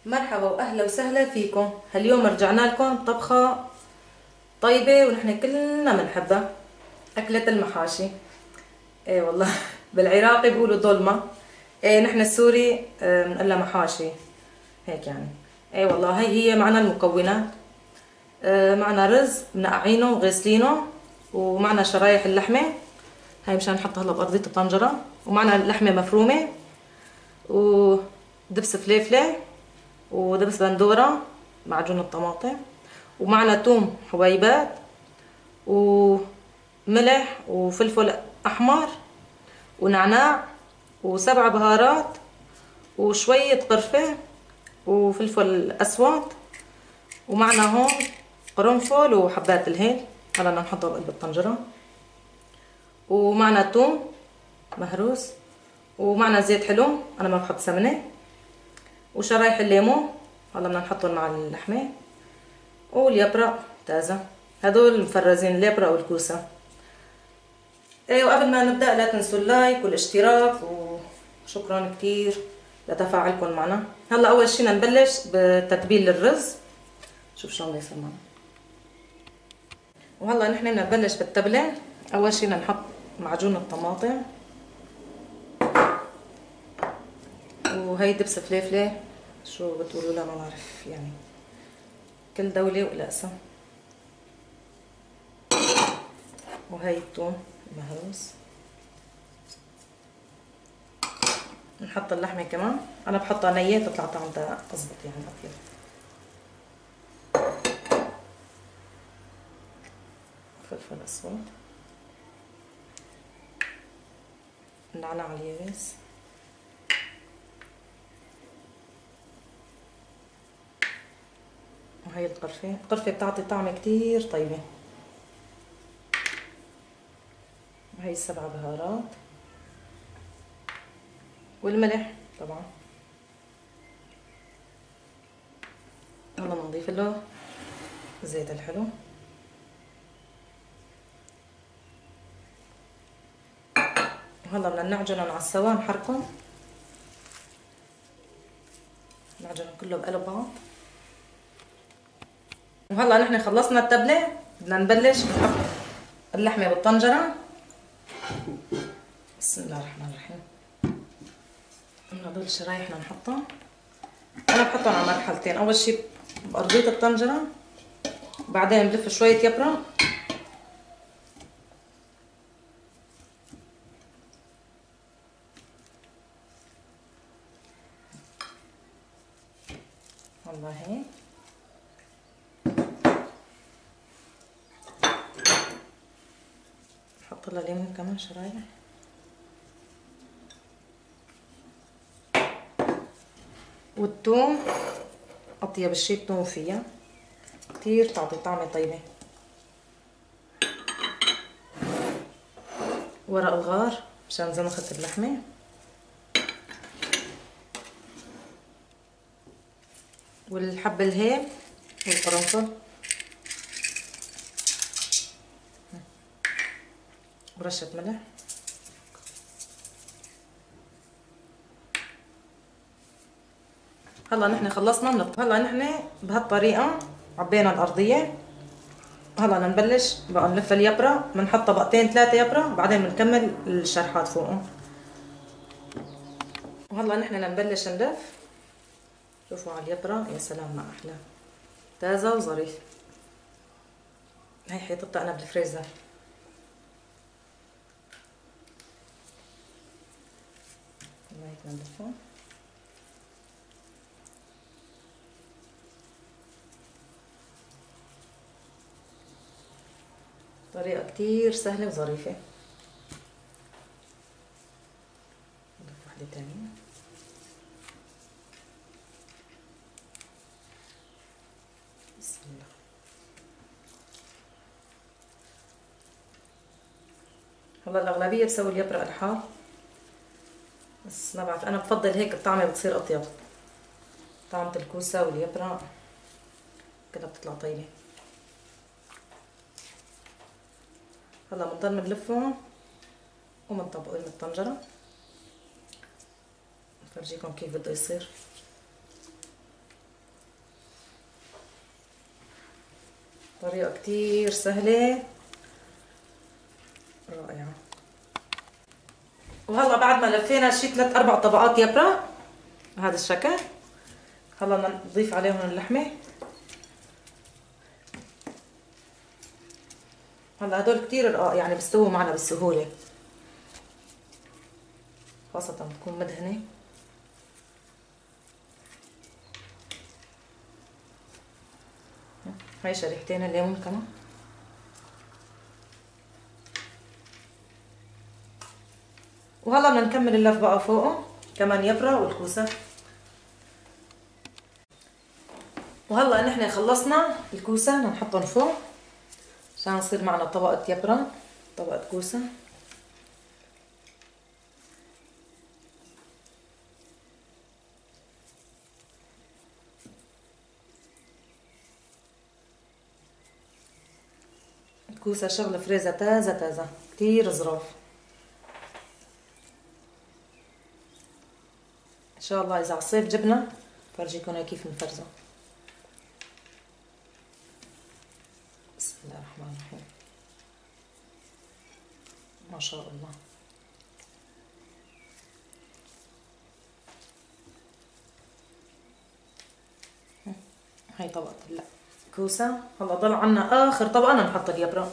مرحبا واهلا وسهلا فيكم. اليوم رجعنا لكم طبخة طيبة ونحن كلنا بنحبها، أكلة المحاشي. ايه والله بالعراقي بيقولوا ضلمة، ايه نحن السوري بنقلها محاشي هيك يعني. ايه والله هي معنا المكونات. معنا رز منقعينه وغسلينه، ومعنا شرايح اللحمة هاي مشان نحطها هلا بأرضية الطنجرة، ومعنا لحمة مفرومة ودبس فليفلة ودبس بندورة معجون الطماطم، ومعنا توم حبيبات وملح وفلفل أحمر ونعناع وسبع بهارات وشوية قرفة وفلفل أسود، ومعنا هون قرنفل وحبات الهيل هلا بدنا نحطه بقلب الطنجرة، ومعنا توم مهروس، ومعنا زيت حلو أنا ما بحط سمنة، وشرايح الليمون هلا بدنا نحطهم مع اللحمة، واليبرق تازة. هدول مفرزين اليبرق والكوسة. ايه وقبل ما نبدأ لا تنسوا اللايك والاشتراك، وشكرا كتير لتفاعلكم معنا. هلا اول شي بدنا نبلش بتتبيل الرز. شوف شلون بده يصير معنا. وهلا نحن بدنا نبلش بالتبلة. اول شي بدنا نحط معجون الطماطم، وهي دبس فليفلة شو بتقولوا لها ما بعرف يعني، كل دولة وإلها. وهي الثوم المهروس. نحط اللحمة كمان، أنا بحطها نية تطلع طعمتها أزبط يعني أطيب. فلفل أسود، النعناع اليابس، وهي القرفة بتعطي طعم كتير طيبة، وهي السبع بهارات والملح طبعا. هلا بنضيف له زيت الحلو، وهلا بدنا نعجنهم على السوا، نحركهم نعجنهم كله بقلب بعض. وهلا نحن خلصنا التبلة، بدنا نبلش نحط اللحمة بالطنجرة. بسم الله الرحمن الرحيم. هدول الشرايح بدنا نحطها، انا بحطهم على مرحلتين، اول شي بأرضية الطنجرة، بعدين بلف شوية يبرة، والله هيك. بحط لها ليمون كمان شرايح، والثوم اطيب شي الثوم فيها كتير تعطي طعمة طيبة. ورق الغار مشان زنخة اللحمة، والحب الهيل والقرنفل، ورشة ملح. هلا نحن خلصنا هلا نحن بهالطريقة عبينا الأرضية. هلا بدنا نبلش بقى نلف اليبرة، بنحط طبقتين ثلاثة يبرة وبعدين بنكمل الشرحات فوقهم. وهلا نحن نبلش نلف. شوفوا على اليبرة، يا سلام ما أحلى، تازة وظريف. هي حيطتها أنا بالفريزر. هيك نلفه. طريقة كتير سهلة وظريفة. نضيف وحدة تانية. بسم الله. هلا الأغلبية بسوي اليبرة الحار، بس ما بعرف أنا بفضل هيك الطعمة بتصير أطيب. طعمة الكوسة واليبرة كلها بتطلع طيبة. هلا بنضل بنلفهم وبنطبقهم من الطنجرة. بفرجيكم كيف بده يصير. طريقة كتير سهلة رائعة. وهلا بعد ما لفينا شي 3-4 طبقات يبرة بهذا الشكل، هلا نضيف عليهم اللحمة. هلا هدول كتير رقاق يعني بيستووا معنا بسهولة، خاصة تكون مدهنة. هاي شريحتين الليمون كمان. وهلا بدنا نكمل اللف بقى فوقه كمان يبرة والكوسة. وهلا نحن خلصنا الكوسة بدنا نحطهم فوق عشان يصير معنا طبقة يبرة طبقة كوسة. الكوسة شغلة فريزة تازة تازة كتير ظراف. ان شاء الله اذا عالصيف جبنا فرجيكم كيف نفرزه. بسم الله الرحمن الرحيم. ما شاء الله. هاي طبقة الكوسة. هلا ضل عنا اخر طبقة بدنا نحط اليبرة.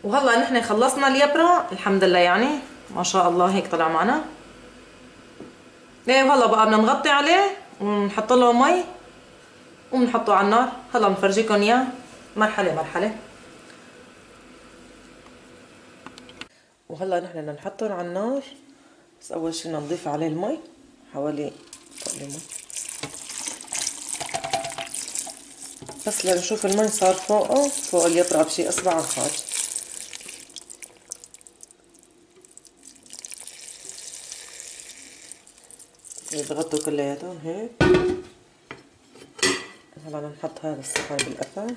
وهلا نحن خلصنا اليبرة الحمد لله، يعني ما شاء الله هيك طلع معنا. ايه وهلا بقى بدنا نغطي عليه ونحط له مي وبنحطه على النار. هلا بنفرجيكم اياه مرحلة مرحلة. وهلا نحن بدنا نحطه على النار، بس اول شي بدنا نضيف عليه المي حوالي طقلة مي بس لنشوف المي صار فوقه فوق اليبرة بشي اصبع عن خارج. يتغطوا كلياتهم هيك. هلا بدنا نحط هذا الصحن بالقفا.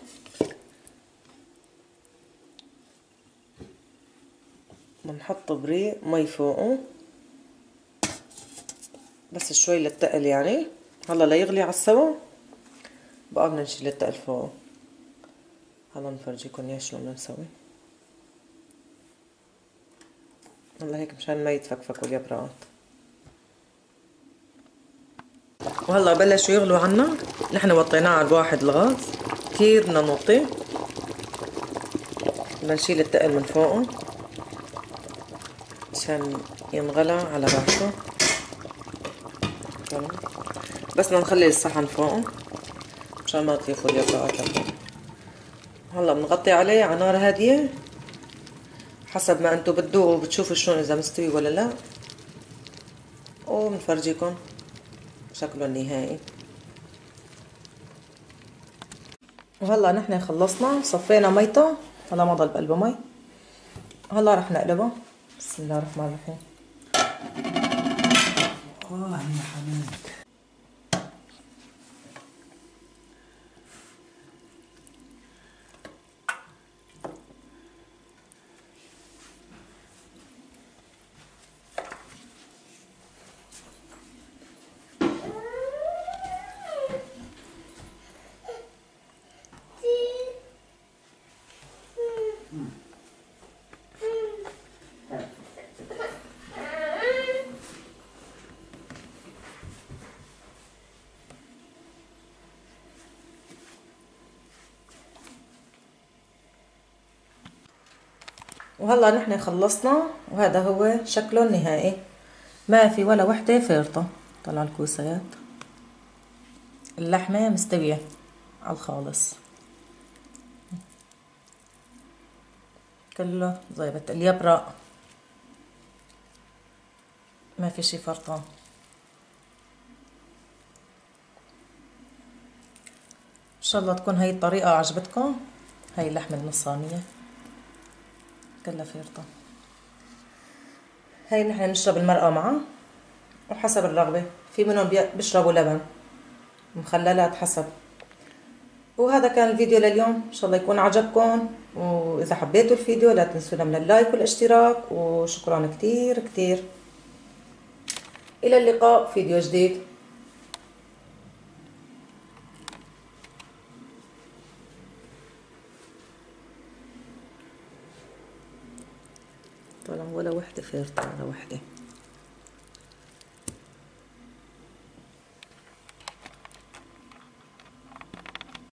بنحط بريق مي فوقه بس شوي للتقل يعني. هلا ليغلي على السوا بقى بدنا نشيل التقل فوقه. هلا نفرجيكم اياه شلون بدنا نسوي. هلا هيك مشان ما يتفكفكوا اليبرات. وهلا بلشوا يغلوا عنا. نحن وطيناه على الواحد الغاز كتير بدنا نوطيه. بدنا نشيل التقل من فوقه عشان ينغلى على راحته. بس بدنا نخلي الصحن فوقه مشان ما تطيفوا اليبرات لفوق. هلا بنغطي عليه على نار هادية حسب ما انتو بتذوقوا وبتشوفوا شلون اذا مستوي ولا لا، وبنفرجيكم شكله النهائي. وهلا نحن خلصنا صفينا ميته. هلا ما ضل بقلبه مي. هلا رح نقلبه. بسم الله الرحمن الرحيم. يا حماد. وهلا نحن خلصنا وهذا هو شكله النهائي. ما في ولا وحده فارطه. طلع الكوسات اللحمه مستويه على الخالص كله ضيبت. اليبرق ما في شي فرطان. ان شاء الله تكون هاي الطريقه عجبتكم. هاي اللحمه النصانيه كلها فارطه. هاي نحن نشرب المرقه معه وحسب الرغبه. في منهم بيشربوا لبن مخللات حسب. وهذا كان الفيديو لليوم. ان شاء الله يكون عجبكم، واذا حبيتوا الفيديو لا تنسونا من اللايك والاشتراك. وشكرا كتير كتير. الى اللقاء في فيديو جديد. طالما ولا وحدة فارطة ولا وحدة.